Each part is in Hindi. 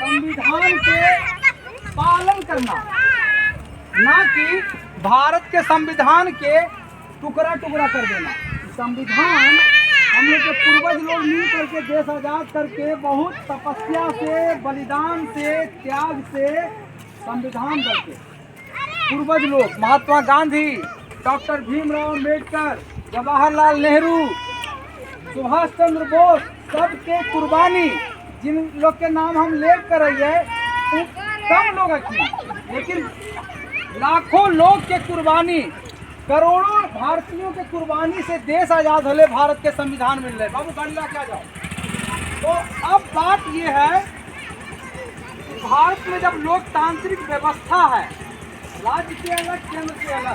संविधान के पालन करना, ना कि भारत के संविधान के टुकड़ा टुकड़ा कर देना। संविधान हम लोग के पूर्वज लोग मिल करके देश आजाद करके बहुत तपस्या से, बलिदान से, त्याग से संविधान करके पूर्वज लोग महात्मा गांधी, डॉक्टर भीमराव अम्बेडकर, जवाहरलाल नेहरू, सुभाष चंद्र बोस, सबके कुर्बानी जिन लोग के नाम हम ले कर रही है कम लोग अच्छी, लेकिन लाखों लोग के कुर्बानी, करोड़ों भारतीयों के कुर्बानी से देश आजाद होले, भारत के संविधान मिल रहे। बाबू गाड़ी ला क्या जाओ। तो अब बात ये है कि भारत में जब लोकतांत्रिक व्यवस्था है, राज्य के अलग केंद्र के अलग,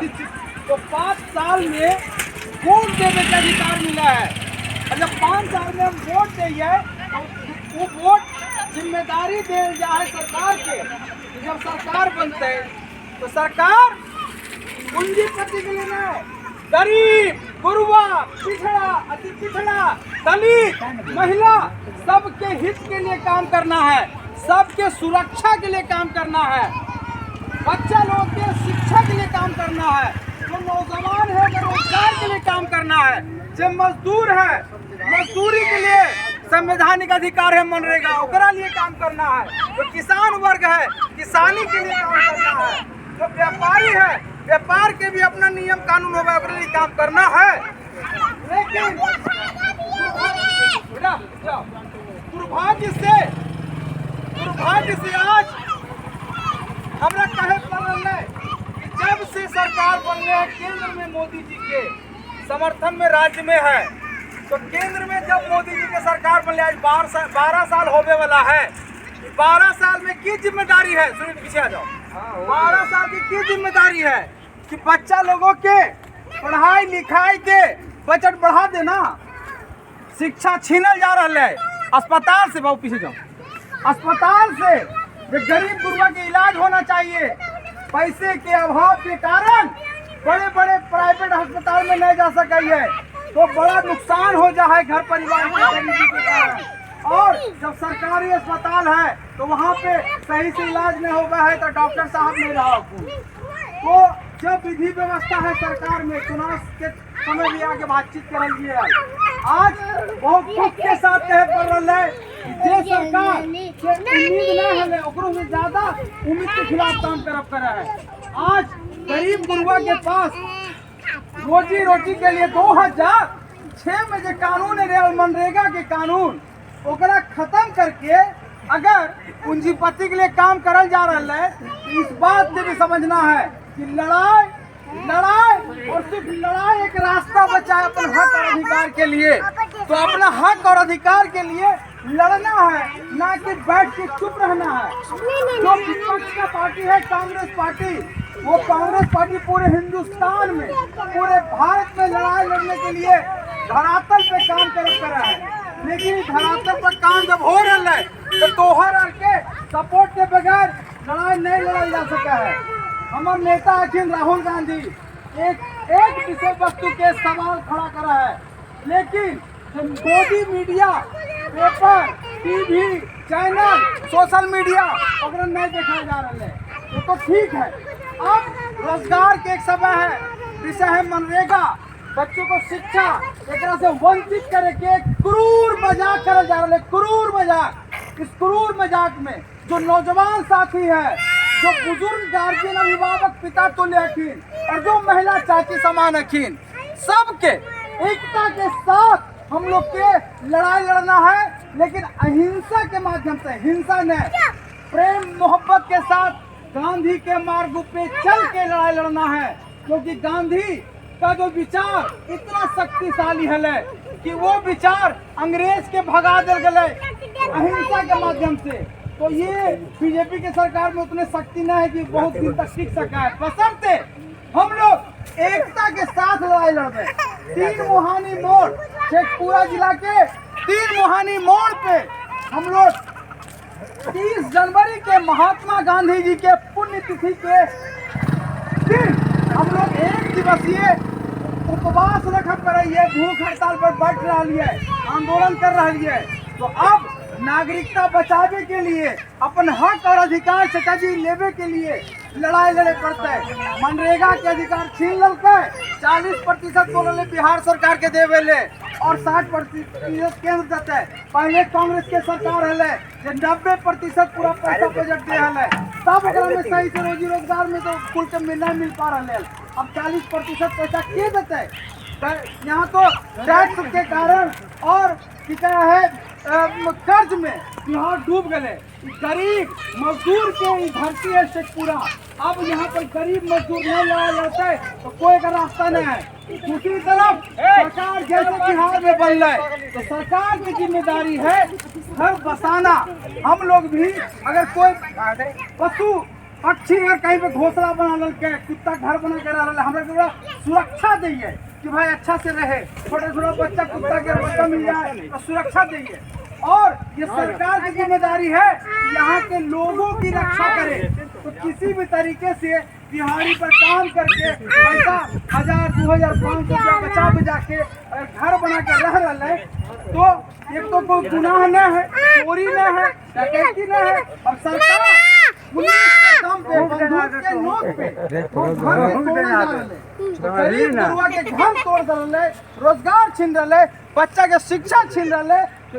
तो 5 साल में वोट देने का अधिकार मिला है। और जब 5 साल में हम वोट देंगे तो वो वोट जिम्मेदारी दे जाए सरकार के। तो जब सरकार बनते है तो सरकार पूंजीपति के लिए नहीं, गरीब, गुरुआ, पिछड़ा, अति पिछड़ा, दलित, महिला, सबके हित के लिए काम करना है, सबके सुरक्षा के लिए काम करना है, बच्चा लोग के शिक्षा के लिए काम करना है, जो नौजवान है रोजगार के लिए काम करना है, जो मजदूर है मजदूरी के लिए संवैधानिक अधिकार है मनरेगा, ओकरा लिए काम करना है, जो किसान वर्ग है किसानी के लिए काम करना है, जो व्यापारी है व्यापार के भी अपना नियम कानून होगा, ओकरा लिए काम करना है। लेकिन दुर्भाग्य से आज हमरा कहे पड़ रहा है कि जब से सरकार बन रहे केंद्र में मोदी जी के समर्थन में राज्य में है, तो केंद्र में जब मोदी जी के सरकार बन आज 12 साल होने वाला है। 12 साल में की जिम्मेदारी है, सुनिए पीछे आ जाओ। 12 साल की जिम्मेदारी है कि बच्चा लोगों के पढ़ाई लिखाई के बजट बढ़ा देना, शिक्षा छीनल जा रहा है, अस्पताल से, बहुत पीछे जाओ, अस्पताल से गरीब गुरुआ के इलाज होना चाहिए। पैसे के अभाव के कारण बड़े बड़े प्राइवेट अस्पताल में नहीं जा सके है, तो बड़ा नुकसान हो जाए घर परिवार के गरीबी के कारण। और जब सरकारी अस्पताल है तो वहाँ पे सही से इलाज नहीं होगा है तो डॉक्टर साहब नहीं रहा। तो जब विधि व्यवस्था है सरकार में, चुनाव के समय भी आगे बातचीत कर रही है। आज बहुत दुख के साथ कहे पड़ रहा है जे सरकार से उम्मीद नहीं है, ओकरों से ज्यादा उम्मीद के खिलाफ काम करा है। आज गरीब गुरुआ के पास रोजी रोटी के लिए 2006 में जो कानून है मनरेगा के कानून, ओकरा खत्म करके अगर पूंजीपति के लिए काम करल जा रहा है, तो इस बात से भी समझना है कि लड़ाई और सिर्फ लड़ाई एक रास्ता बचा है अपने हक और अधिकार के लिए। तो अपना हक और अधिकार के लिए लड़ना है, ना कि बैठ के चुप रहना है। जो विपक्ष का पार्टी है कांग्रेस पार्टी, वो कांग्रेस पार्टी पूरे हिंदुस्तान में, पूरे भारत में लड़ाई लड़ने के लिए धरातल पे काम कर रहा है। लेकिन धरातल पर काम जब हो रहा है तो तोहर के सपोर्ट के बगैर लड़ाई नहीं लड़ाई जा सका है। हमारे नेता अखिल राहुल गांधी एक विषय वस्तु के सवाल खड़ा करा है, लेकिन Modi media, paper, TV channel, social media वगैरह नहीं देखा जा रहा है। तो ठीक है, अब रोजगार के एक समय है, विषय है मनरेगा, बच्चों को शिक्षा एक तरह से वंचित करके क्रूर मजाक करा जा रहा है। क्रूर मजाक, इस क्रूर मजाक में जो नौजवान साथी है, जो बुजुर्ग गार्जियन अभिभावक पिता तुल्य अखीन और जो महिला चाची समान अखीन, सबके एकता के साथ हम लोग के लड़ाई लड़ना है, लेकिन अहिंसा के माध्यम से, हिंसा ने प्रेम मोहब्बत के साथ गांधी के मार्ग पे चल के लड़ाई लड़ना है। क्योंकि गांधी का जो विचार इतना शक्तिशाली है कि वो विचार अंग्रेज के भगा दे गए अहिंसा के माध्यम से। तो ये बीजेपी के सरकार में उतने शक्ति नहीं है कि बहुत दिन तक टिक सका है। बशर्ते हम लोग एकता के साथ लड़ाई लड़ते। 3 मुहानी मोड़, शेखपुरा जिला के 3 मुहानी मोड़ पे हम लोग 30 जनवरी के महात्मा गांधी जी के पुण्यतिथि के दिन हम लोग 1 दिवसीय उपवास रखा कर रही है, भूख हड़ताल पर बैठ रही है, आंदोलन कर रही है। तो अब नागरिकता बचावे के लिए, अपन हक और अधिकार चचा जी लेवे के लिए लड़ाई लड़े पड़ते है। मनरेगा के अधिकार छीन ललके, 40% बोले बिहार सरकार के देवे ले और 60% केंद्र देते है। पहले कांग्रेस के सरकार है जो 90% पूरा पैसा बजट दे है, तब में सही से रोजी रोजगार में तो कुल के मिल पा रहा है। अब 40% पैसा के देते है? यहाँ तो टैक्स के कारण और क्या है कर्ज में बिहार डूब गए। गरीब मजदूर के धरती है शेखपुरा। अब यहाँ पर गरीब मजदूर नहीं लड़ा जाता है तो कोई का रास्ता नहीं है। दूसरी तरफ सरकार जैसे बिहार में बन रहा है तो सरकार की जिम्मेदारी है घर बसाना। हम लोग भी अगर कोई पशु पक्षी अगर कहीं पे घोंसला बना लगे, कुत्ता घर बना के रहा, हमारे सुरक्षा दिए कि भाई अच्छा से रहे, छोटे छोटा बच्चा कुत्ता के बच्चा मिल जाए तो सुरक्षा देंगे। और ये सरकार की जिम्मेदारी है यहाँ के लोगों की रक्षा करे। तो किसी भी तरीके से दिहाड़ी पर काम करके पैसा 1000, 2000, 500 रुपया बचा बचा के अगर घर बना के रह रहा है तो एक तो कोई गुनाह न है, चोरी न है, डकैती न है। और सरकार पुलिस के दम पे, बंदूक के नोक पे गरीब गुरुआ के घर तोड़ रहे, रोजगार छीन रहे, बच्चा के शिक्षा छीन रहे। तो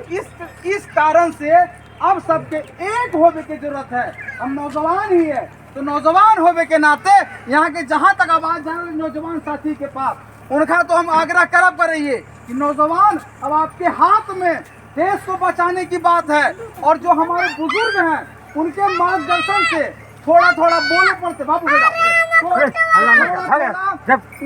इस कारण से अब सबके एक होने की जरूरत है। हम नौजवान ही है तो नौजवान होने के नाते यहाँ के जहाँ तक आवाज जा रही नौजवान साथी के पास, उनका तो हम आग्रह करब रहिए कि नौजवान अब आपके हाथ में देश को बचाने की बात है। और जो हमारे बुजुर्ग हैं उनके मार्गदर्शन से थोड़ा थोड़ा बोले पड़ते बाबू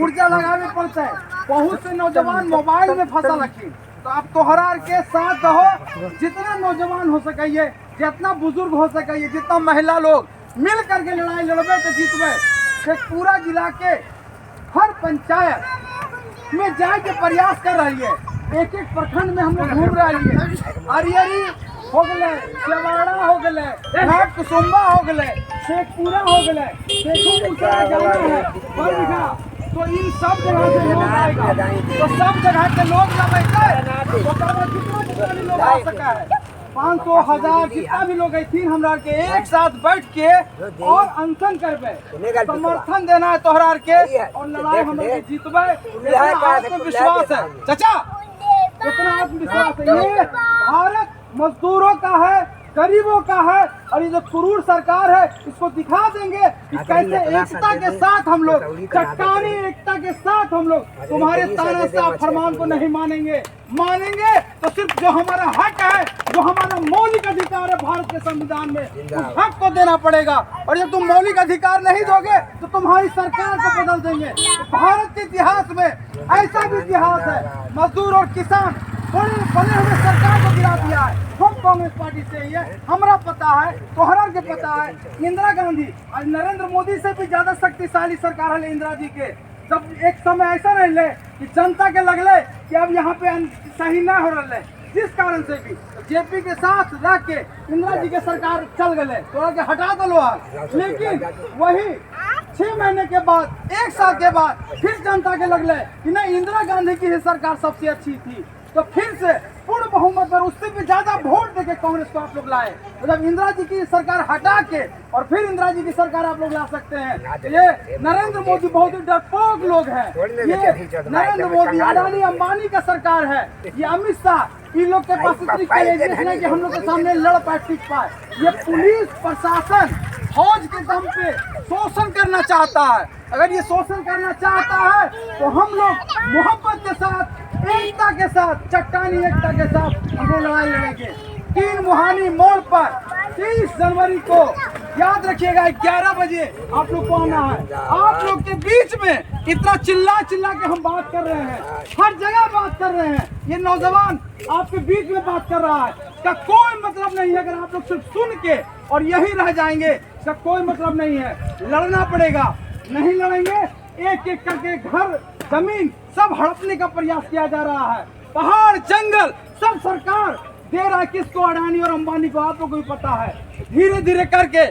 ऊर्जा लगाने पड़ता है। बहुत से नौजवान मोबाइल में फंसा रखी तो आप तोहरा के साथ रहो, जितना नौजवान हो सके, जितना बुजुर्ग हो सके, जितना महिला लोग मिल करके लड़ाई लड़बे तो जीतबे। पूरा जिला के हर पंचायत में जाए के प्रयास कर रही है। एक एक प्रखंड में हम लोग घूम रही है। अरियरी हो गए, चवाड़ा हो गए, कुसुम्बा हो गए, शेखपुरा हो गए, तो इन सब जगह से लोग आएगा तो सब जगह के लोग जब लोग आ सका है 500, 1000 जितना भी लोग थी हमरा के एक साथ बैठ के और अनशन करबे, समर्थन देना है तोहरा के और लड़ाई हम लोग जीतबे। आत्मविश्वास है चाचा, इतना आत्मविश्वास है। ये भारत मजदूरों का है, गरीबों का है। और ये जो क्रूर सरकार है इसको दिखा देंगे कि कैसे एकता के साथ हम लोग, चट्टानी एकता के साथ हम लोग तुम्हारे तानाशाह फरमान को नहीं मानेंगे। मानेंगे तो सिर्फ जो हमारा हक है, जो हमारा मौलिक अधिकार है भारत के संविधान में, उस हक को देना पड़ेगा। और जब तुम मौलिक अधिकार नहीं दोगे तो तुम्हारी सरकार को बदल देंगे। तो भारत के इतिहास में ऐसा भी इतिहास है, मजदूर और किसान बने हुए सरकार को गिरा दिया है। हम कांग्रेस पार्टी से ही है, हमारा पता है, तोहरा के पता है। इंदिरा गांधी आज नरेंद्र मोदी से भी ज्यादा शक्तिशाली सरकार है इंदिरा जी के। जब एक समय ऐसा रहे कि जनता के लगले कि अब यहाँ पे सही ना हो रहा है, जिस कारण से भी जेपी के साथ रह के इंदिरा जी के सरकार चल गए, तोड़ा के हटा दो। लेकिन वही 6 महीने के बाद, 1 साल के बाद फिर जनता के लगले कि नहीं इंदिरा गांधी की ही सरकार सबसे अच्छी थी। तो फिर से पूर्ण बहुमत पर उससे भी ज्यादा वोट देके कांग्रेस को आप लोग लाए। तो जब इंदिरा जी की सरकार हटा के और फिर इंदिरा जी की सरकार आप लोग ला सकते हैं। ये नरेंद्र मोदी बहुत ही डरपोक लोग हैं। ये नरेंद्र मोदी, अडानी, अंबानी का सरकार है। ये अमित शाह, इन लोग के पास इतनी क्वालिफिकेशन है कि हम लोग के सामने लड़ पाए, टिक पाए। ये पुलिस प्रशासन फौज के दम पे शोषण करना चाहता है। अगर ये शोषण करना चाहता है तो हम लोग मोहब्बत के साथ, एकता के साथ, चट्टानी एकता के साथ हम लोग लड़ाई लड़ेंगे। 3 मुहानी मोड़ पर 23 जनवरी को याद रखिएगा 11 बजे आप लोग को आना है। आप लोग के बीच में इतना चिल्ला के हम बात कर रहे हैं, हर जगह बात कर रहे हैं। ये नौजवान आपके बीच में बात कर रहा है, इसका कोई मतलब नहीं है। अगर आप लोग सिर्फ सुन के और यही रह जाएंगे, इसका कोई मतलब नहीं है। लड़ना पड़ेगा, नहीं लड़ेंगे एक एक करके घर जमीन सब हड़पने का प्रयास किया जा रहा है। पहाड़ जंगल सब सरकार दे रहा है किसको, अडानी और अंबानी को। आप लोगों को भी पता है। धीरे धीरे करके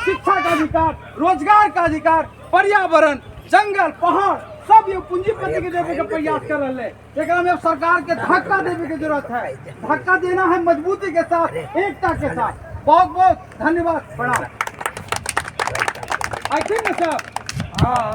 शिक्षा का अधिकार, रोजगार का अधिकार, पर्यावरण, जंगल, पहाड़ सब ये पूंजीपति के देवे के प्रयास कर रहे हैं। एकरा में अब सरकार के धक्का देवे की जरूरत है। धक्का देना है मजबूती के साथ, एकता के साथ। बहुत बहुत धन्यवाद। प्रणाम। आई थिंक ना साहब। हाँ।